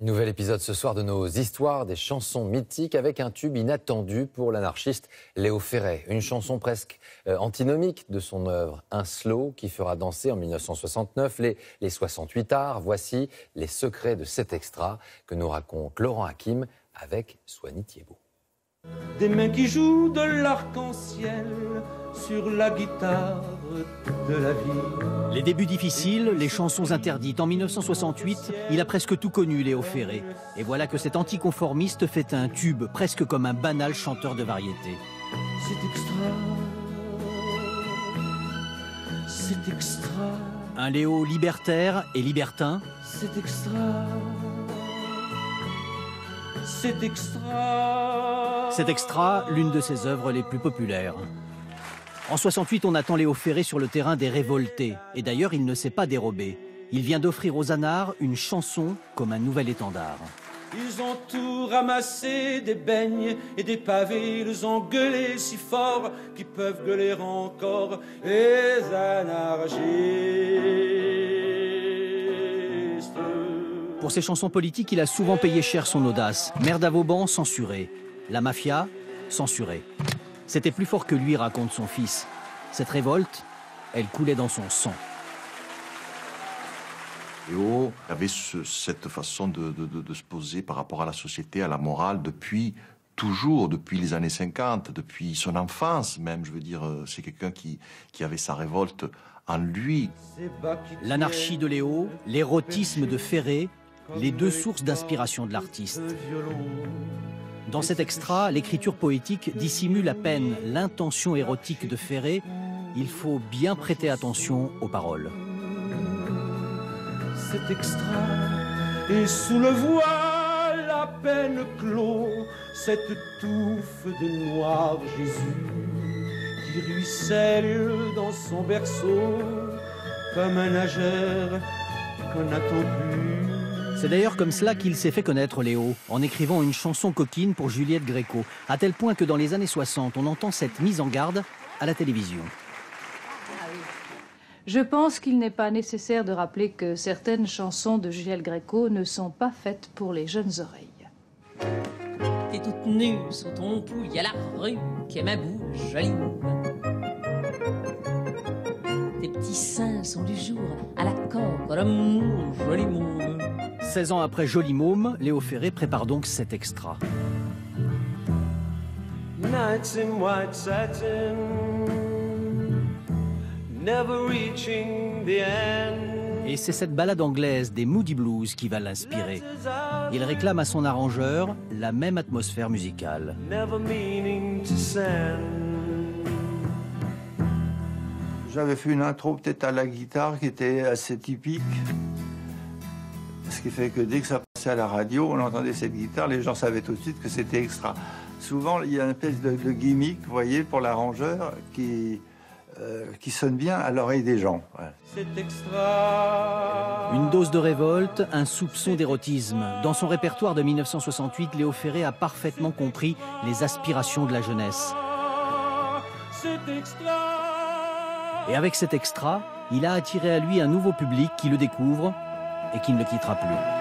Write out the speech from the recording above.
Nouvel épisode ce soir de nos histoires des chansons mythiques avec un tube inattendu pour l'anarchiste Léo Ferré. Une chanson presque antinomique de son œuvre, un slow qui fera danser en 1969 les 68 arts. Voici les secrets de cet extra que nous raconte Laurent Hakim avec Soigny Thiebaud. Des mains qui jouent de l'arc-en-ciel sur la guitare de la vie. Les débuts difficiles, les chansons interdites. En 1968, il a presque tout connu, Léo Ferré. Et voilà que cet anticonformiste fait un tube, presque comme un banal chanteur de variété. C'est extra. C'est extra. Un Léo libertaire et libertin. C'est extra. C'est extra. C'est extra, l'une de ses œuvres les plus populaires. En 68, on attend Léo Ferré sur le terrain des révoltés. Et d'ailleurs, il ne s'est pas dérobé. Il vient d'offrir aux anards une chanson comme un nouvel étendard. Ils ont tout ramassé, des beignes et des pavés. Ils ont gueulé si fort qu'ils peuvent gueuler encore. Les anarchistes. Pour ses chansons politiques, il a souvent payé cher son audace. Maire d'Avauban, censuré. La mafia, censurée. C'était plus fort que lui, raconte son fils. Cette révolte, elle coulait dans son sang. Léo avait cette façon de se poser par rapport à la société, à la morale, depuis les années 50, depuis son enfance même. Je veux dire, c'est quelqu'un qui avait sa révolte en lui. L'anarchie de Léo, l'érotisme de Ferré, les deux sources d'inspiration de l'artiste. Dans cet extra, l'écriture poétique dissimule à peine l'intention érotique de Ferré. Il faut bien prêter attention aux paroles. Cet extra, et sous le voile à peine clos, cette touffe de noir Jésus qui ruisselle dans son berceau comme un nageur qu'on n'attend plus. C'est d'ailleurs comme cela qu'il s'est fait connaître, Léo, en écrivant une chanson coquine pour Juliette Gréco, à tel point que dans les années 60, on entend cette mise en garde à la télévision. Je pense qu'il n'est pas nécessaire de rappeler que certaines chansons de Juliette Gréco ne sont pas faites pour les jeunes oreilles. T'es toute nue sous ton pouille à la rue, qu'est ma bouche jolie. Tes petits seins sont du jour à la coque, l'amour, joli môme. 16 ans après Joli Môme, Léo Ferré prépare donc cet extra. Nights in white satin, never reaching the end. Et c'est cette ballade anglaise des Moody Blues qui va l'inspirer. Il réclame à son arrangeur la même atmosphère musicale. Never meaning to send. J'avais fait une intro peut-être à la guitare qui était assez typique. Ce qui fait que dès que ça passait à la radio, on entendait cette guitare, les gens savaient tout de suite que c'était extra. Souvent, il y a une espèce de gimmick, vous voyez, pour l'arrangeur qui sonne bien à l'oreille des gens. Voilà. C'est extra. Une dose de révolte, un soupçon d'érotisme. Dans son répertoire de 1968, Léo Ferré a parfaitement compris les aspirations de la jeunesse. C'est extra. Et avec cet extra, il a attiré à lui un nouveau public qui le découvre et qui ne le quittera plus.